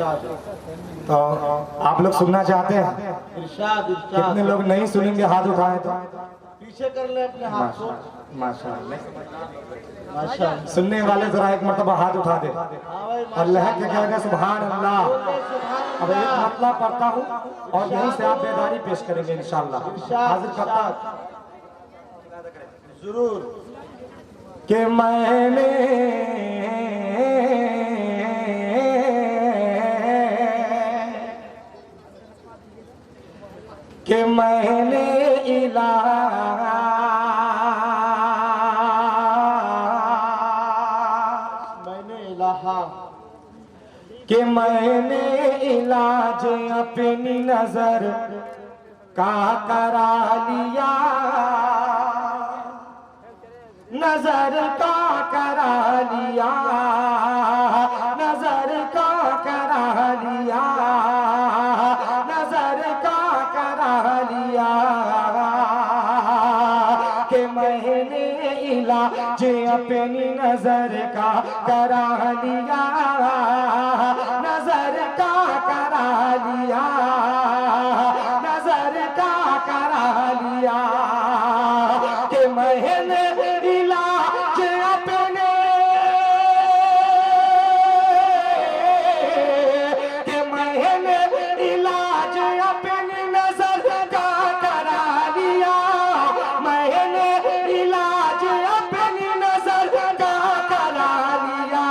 तो आप लोग सुनना चाहते हैं? कितने लोग नहीं सुनेंगे हाथ उठाए तो पीछे कर ले अपने हाथ को। माशाअल्लाह। सुनने वाले जरा एक मर्तबा हाथ उठा दे। अल्लाह के कहने सुभान अल्लाह। अब एक मतलब पढ़ता हूँ और यहीं से आप बेदारी पेश करेंगे इंशाअल्लाह। हाजिर करता जरूर कि मैंने मैंने इलाज अपनी नजर का करा लिया, नजर का करा लिया, नजर का करा लिया, नजर का करा लिया कि मैंने इलाज अपनी नजर का करा लिया, नजर का करा लिया, नजर का करा लिया कि मैंने इलाज अपने कि मैंने इलाज अपनी नजर का करा लिया, मैंने इलाज अपनी नजर का करा लिया।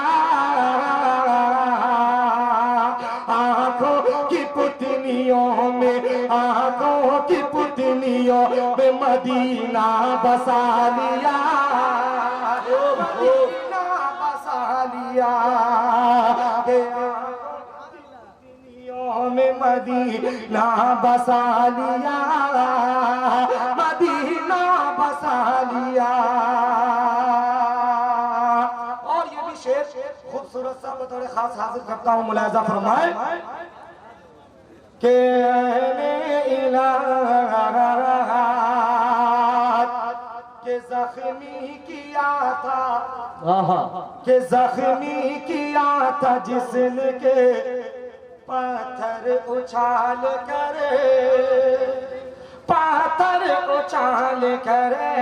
आंखों की पुतलियों में, आंखों की पुतलियों में मदीना बसा लिया, मदीना बसा लिया, में मदीना बसा लिया, मदीना बसा लिया। और ये भी शेर खूबसूरत सा बतौर खास हाजिर करता हूँ, मुलाहिजा फरमाए के के जख्मी किया था, के जख्मी किया था जिसने के पत्थर उछाल करे, पत्थर उछाल करे,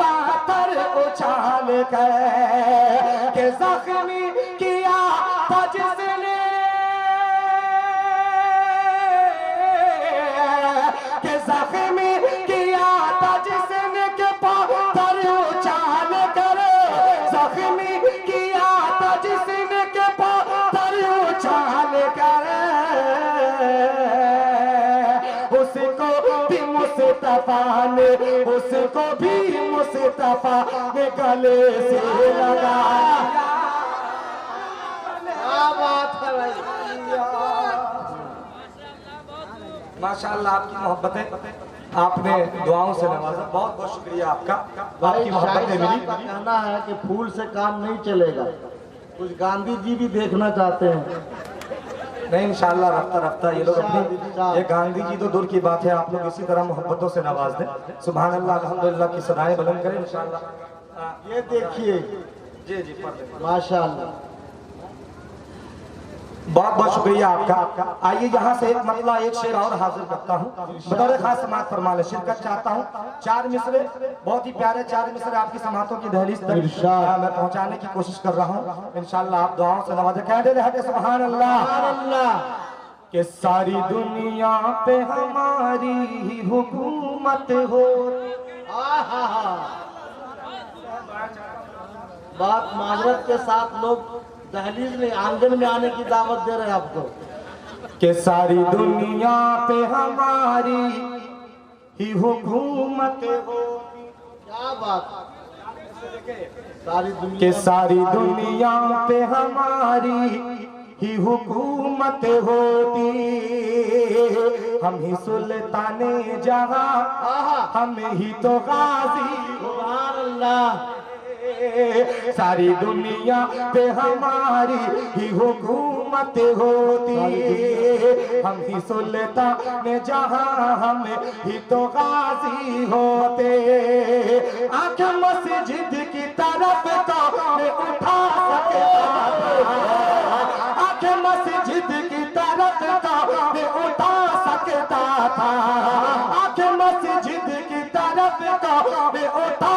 पत्थर उछाल करे के जख्मी किया था जिसने, के जख्मी किया था जिसने के पत्थर उछाल करे, जख्मी किया था जिसने के पत्थर उछाल करे, उसको भी मुस्तफा ने, उसको भी मुस्तफा ने गले से लगाया। क्या बात है भाई, माशाअल्लाह आपकी मोहब्बतें आपने दुआओं से नवाजा, बहुत बहुत शुक्रिया आपका, आपकी मोहब्बतें मिली। कहना है कि फूल से काम नहीं चलेगा, कुछ गांधी जी भी देखना चाहते हैं। नहीं इंशाअल्लाह रफ्ता रफ्ता ये लोग अपनी, ये गांधी जी तो दूर की बात है, आप लोग इसी तरह मोहब्बतों से नवाज दें। सुभान अल्लाह, अल्हम्दुलिल्लाह की सदाएं बुलंद करें इंशाअल्लाह। ये देखिए, जी जी माशाअल्लाह, बहुत बहुत शुक्रिया आपका। आइए यहाँ से एक मतला एक शेर और हाजिर करता हूँ, बतौर खास समात फरमा ले शिरकत चाहता हूँ। 4 मिसरे, बहुत ही प्यारे 4 मिसरे आपकी समातों की दहलीज तक मैं पहुँचाने की कोशिश कर रहा हूँ इंशाअल्लाह। आप दुआओं से नवाजे, कह दे रहे सुभान अल्लाह कि सारी दुनिया पे हमारी ही हुकूमत हो। बात माजरत के साथ लोग दहलीज में, आंगन में आने की दावत दे रहे हैं आपको कि सारी दुनिया पे हमारी ही हुकूमत हो। क्या बात, सारी दुनिया कि सारी दुनिया पे हमारी ही हुकूमत होती, हम ही सुल्ताने जहां, हम ही तो गाजी। सुभान अल्लाह, सारी दुनिया पे हमारी ही हुकूमत होती, हम ही सुल्तान जहां, हम ही तो गाजी होते। आंख मस्जिद की तरफ तो उठा सकता, आंख मस्जिद मस्जिद की तरफ कभी उठा सकता था, आके मस्जिद की तरफ कभी उठा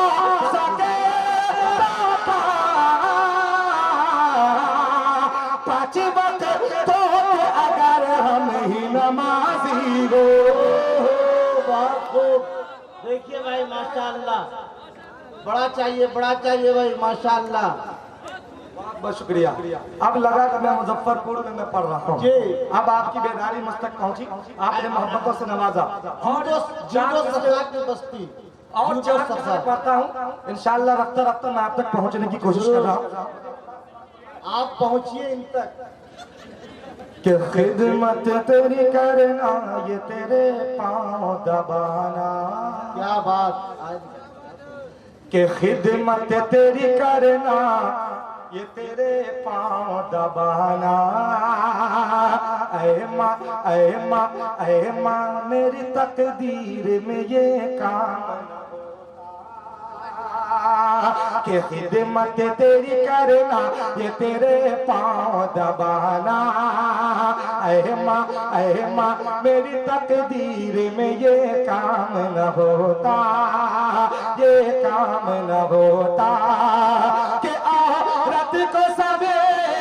सकता था। पांच वक्त तो अगर हम ही नमाजी हो। बहुत खूब। देखिए भाई माशाअल्लाह, बड़ा चाहिए भाई माशाअल्लाह। बहुत शुक्रिया। अब लगा कि मैं मुजफ्फरपुर में मैं पढ़ रहा हूँ जी। अब आपकी बेदारी मुझ तक पहुंची, आपने मोहब्बतों से नवाजा और जूडो सखा की बस्ती और जूडो चार सखा। मिसरे पढ़ता हूँ इंशाअल्लाह। रफ्ता रफ्ता मैं आप तक पहुंचने की कोशिश कर रहा हूँ। आप पहुंचिए इन तक। कि खिदमत तेरी करना ये तेरे पाँव दबाना, क्या बात आज कि खिदमत तेरी करना ये तेरे पाँव दबाना। ऐ माँ मेरी तकदीर में ये काम कि खिदमत तेरी करना ये तेरे पाँव दबाना। ऐ माँ मेरी तकदीर में ये काम न होता, ये काम न होता कि औरत को सवेरे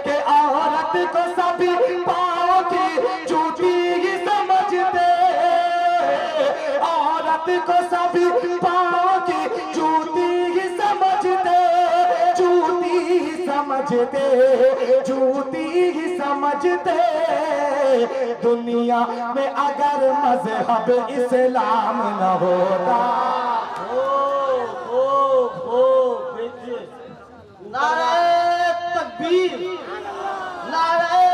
के औरत को सभी पाँव की जूती ही समझते, औरत को सभी पाँव की जूती ही समझते, जूती ही समझते, जूती ही समझते। दुनिया में अगर मजहब इस्लाम न होता। देखिए, नारे तकबीर, नारे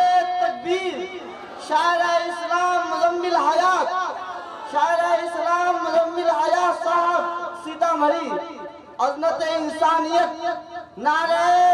तकबीर। शायरा इस्लाम मुजम्मिल हयात, शायरा इस्लाम मुजम्मिल हयात साहब सीतामढ़ी, अजमत इंसानियत। नारे